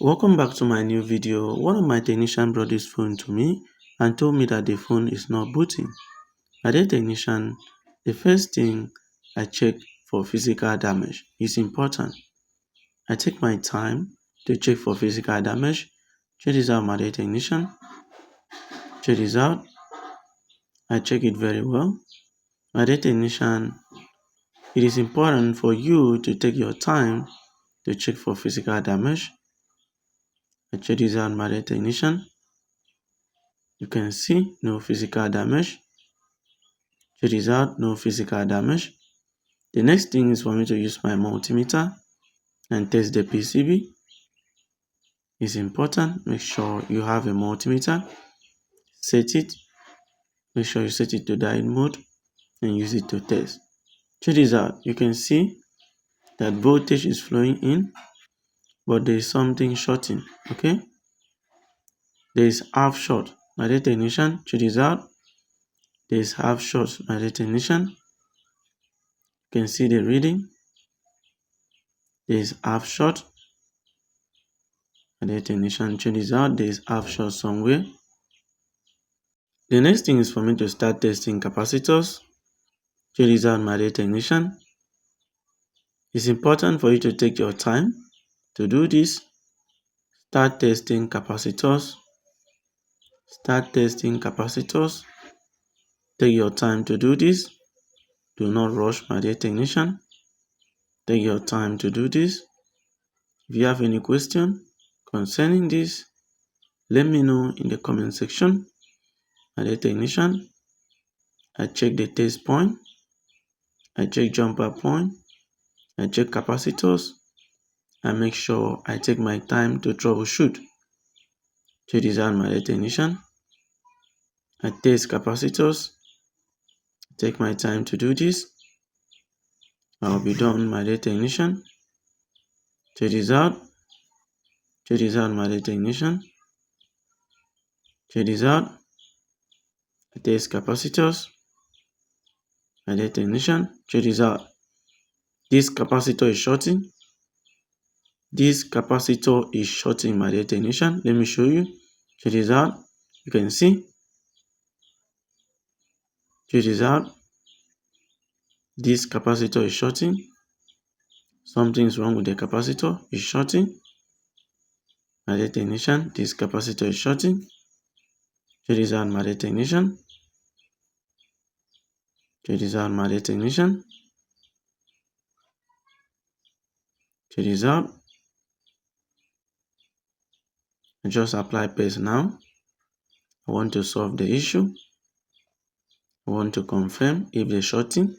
Welcome back to my new video. One of my technician brought this phone to me and told me that the phone is not booting. As a technician, the first thing I check for physical damage is important. I take my time to check for physical damage. Check this out, my dear technician. Check this out. I check it very well. My dear technician, it is important for you to take your time to check for physical damage. I check this out, my dear technician. You can see no physical damage. Check this out, no physical damage. The next thing is for me to use my multimeter and test the PCB. It's important. Make sure you have a multimeter. Set it. Make sure you set it to diode mode and use it to test. Check this out. You can see that voltage is flowing in, but there is something shorting. Okay? There is half short. My dear technician, check this out. There is half short. My dear technician, you can see the reading. There is half short. My dear technician, check this out. There is half short somewhere. The next thing is for me to start testing capacitors. Check this out, my dear technician. It's important for you to take your time to do this. Start testing capacitors. Start testing capacitors. Take your time to do this. Do not rush, my dear technician. Take your time to do this. If you have any question concerning this, let me know in the comment section. My dear technician, I check the test point. I check jumper point. I check capacitors. I make sure I take my time to troubleshoot. Check this out, my dear technician. I test capacitors. Take my time to do this. I'll be done, my dear technician. Check this out. Check this out, my dear technician. Check this out. I test capacitors. My dear technician, check this out. This capacitor is shorting. This capacitor is shorting, my dear technician. Let me show you. Check this out. You can see. Check this out. This capacitor is shorting. Something is wrong with the capacitor. It's shorting. My dear technician, this capacitor is shorting. Check this out, my dear technician. Check this out, my dear technician. Check this out. I just apply paste now. I want to solve the issue. I want to confirm if the shorting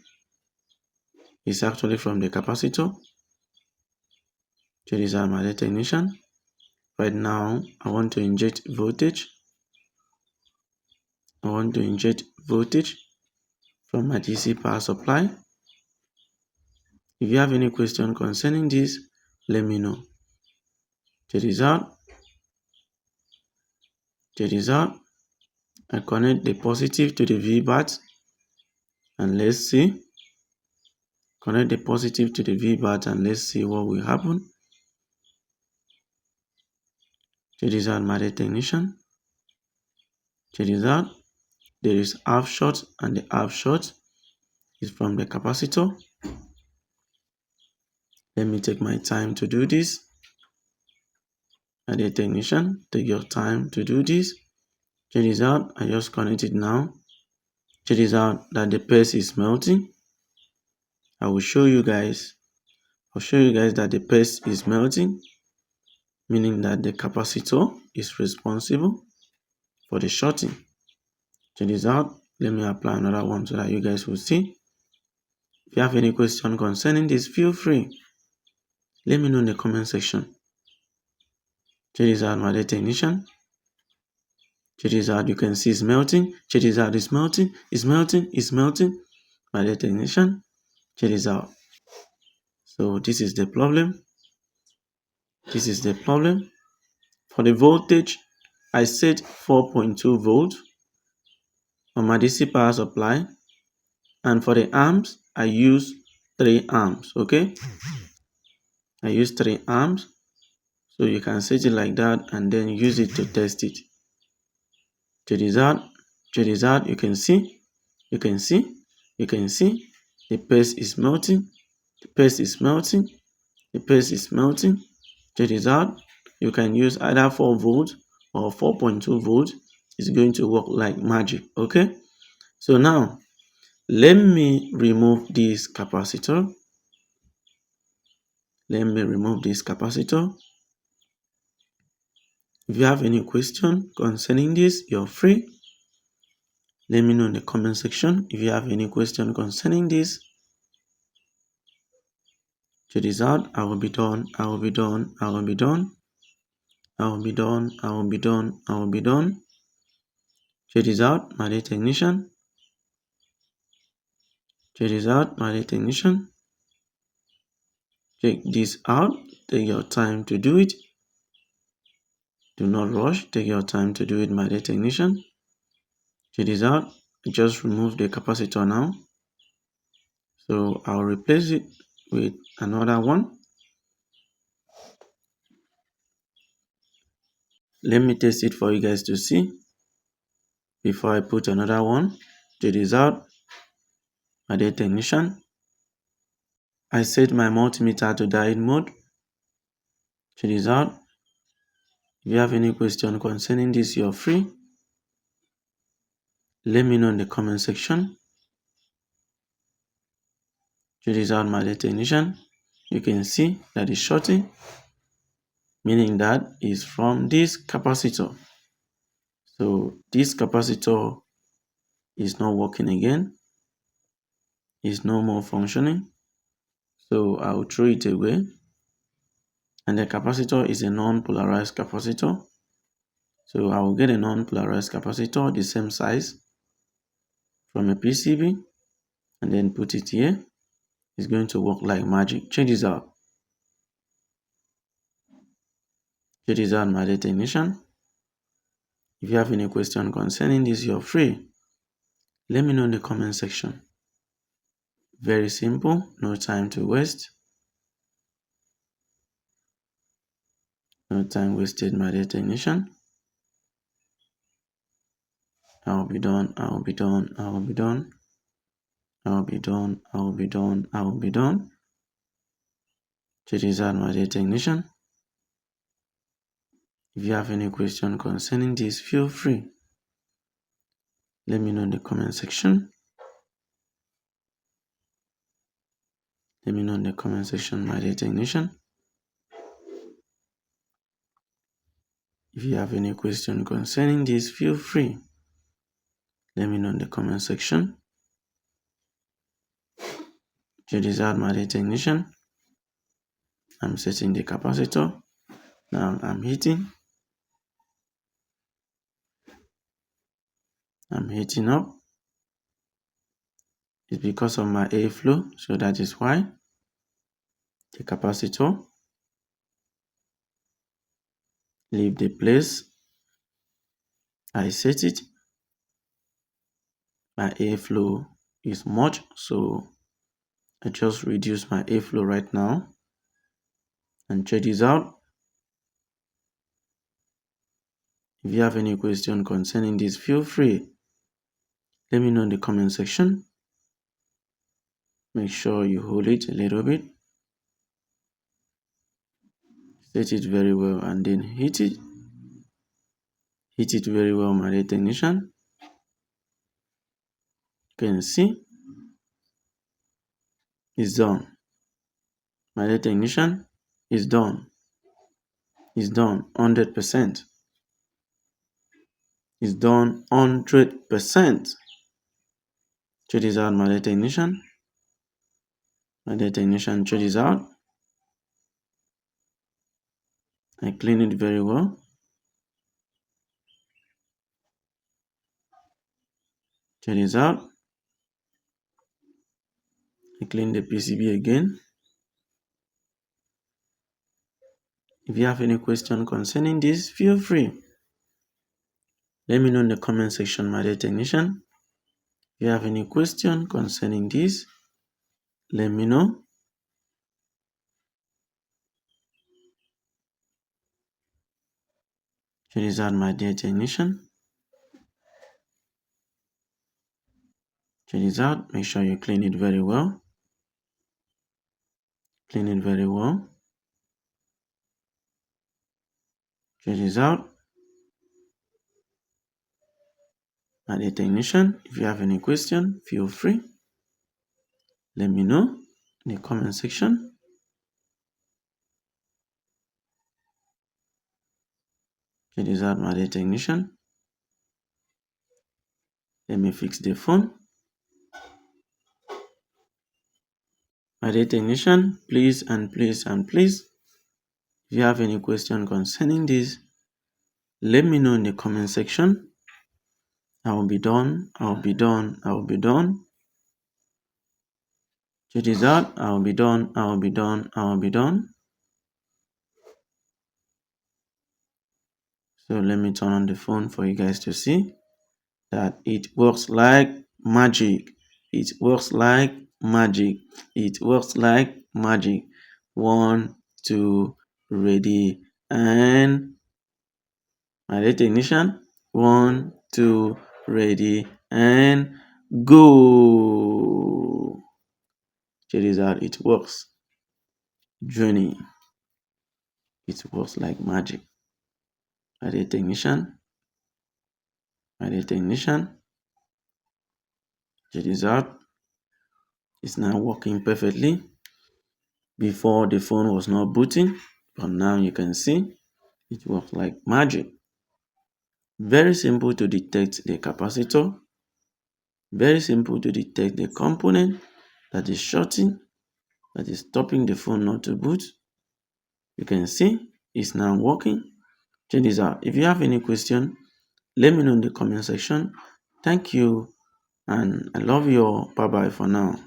is actually from the capacitor. Check this out, my dear technician. Right now, I want to inject voltage. I want to inject voltage from my DC power supply. If you have any question concerning this, let me know. Check this out. Check this out. I connect the positive to the V-bar and let's see. Connect the positive to the V-bar and let's see what will happen. Check this out, my dear technician. Check this out. There is half short and the half short is from the capacitor. Let me take my time to do this. My dear technician, take your time to do this. Check this out. I just connect it now. Check this out that the paste is melting. I will show you guys. I'll show you guys that the paste is melting, meaning that the capacitor is responsible for the shorting. Check this out. Let me apply another one so that you guys will see. If you have any question concerning this, feel free. Let me know in the comment section. Check this out, my dear technician. Check this out. You can see it's melting. Check this out. It's melting. It's melting. It's melting. My dear technician. Check this out. So this is the problem. This is the problem. For the voltage, I set 4.2 volt on my DC power supply. And for the amps, I use 3 amps. Okay. I use 3 amps. So you can set it like that and then use it to test it. Check this out. Check this out. You can see. You can see. You can see. The paste is melting. The paste is melting. The paste is melting. Check this out. You can use either 4 volts or 4.2 volts. It's going to work like magic. Okay. So now let me remove this capacitor. Let me remove this capacitor. If you have any question concerning this, you're free. Let me know in the comment section if you have any question concerning this. Check this out. I will be done. I will be done. I will be done. I will be done. I will be done. I will be done. Check this out, my dear technician. Check this out, my dear technician. Check this out. Take your time to do it. Do not rush. Take your time to do it, my dear technician. Check this out. Just remove the capacitor now. So I'll replace it with another one. Let me test it for you guys to see before I put another one. Check this out, my dear technician. I set my multimeter to diode mode. Check this out. If you have any question concerning this, you're free. Let me know in the comment section. Check this out, my dear technician. You can see that it's shorting, meaning that is from this capacitor. So this capacitor is not working again. It's no more functioning. So I will throw it away. And the capacitor is a non-polarized capacitor. So I will get a non-polarized capacitor the same size from a PCB and then put it here. It's going to work like magic. Check this out. Check this out, my dear technician. If you have any question concerning this, you're free. Let me know in the comment section. Very simple, no time to waste. No time wasted, my dear technician. I will be done. I will be done. I will be done. I will be done. I will be done. I will be done. Check this out, my dear technician. If you have any question concerning this, feel free. Let me know in the comment section. Let me know in the comment section, my dear technician. If you have any question concerning this, feel free. Let me know in the comment section. Check this out, my dear technician. I'm setting the capacitor. Now I'm heating. I'm heating up. It's because of my airflow, so that is why the capacitor leave the place I set it. My airflow is much, so I just reduce my airflow right now. And check this out. If you have any question concerning this, feel free. Let me know in the comment section. Make sure you hold it a little bit. Set it very well and then heat it. Heat it very well, my dear technician. You can see it's done. My dear technician, it's done. It's done 100%. It's done 100%. Check this out, my dear technician. My dear technician, check this out. I clean it very well. Check this out. I clean the PCB again. If you have any question concerning this, feel free. Let me know in the comment section, my dear technician. If you have any question concerning this, let me know. Check this out, my dear technician. Check this out. Make sure you clean it very well. Clean it very well. Check this out. My dear technician, if you have any question, feel free. Let me know in the comment section. Check this out, my dear technician. Let me fix the phone. My dear technician, please and please and please, if you have any question concerning this, let me know in the comment section. I will be done. I will be done. I will be done. Check this out. I will be done. I will be done. I will be done. So let me turn on the phone for you guys to see that it works like magic. It works like magic. It works like magic. 1, 2, ready, and my dear technician. 1, 2, ready, and go. Check this out. It works. Journey. It works like magic. My dear technician. My dear technician. Check this out. It's now working perfectly. Before the phone was not booting, but now you can see it works like magic. Very simple to detect the capacitor. Very simple to detect the component that is shorting, that is stopping the phone not to boot. You can see it's now working. Check this out. If you have any question, let me know in the comment section. Thank you and I love you all. Bye bye for now.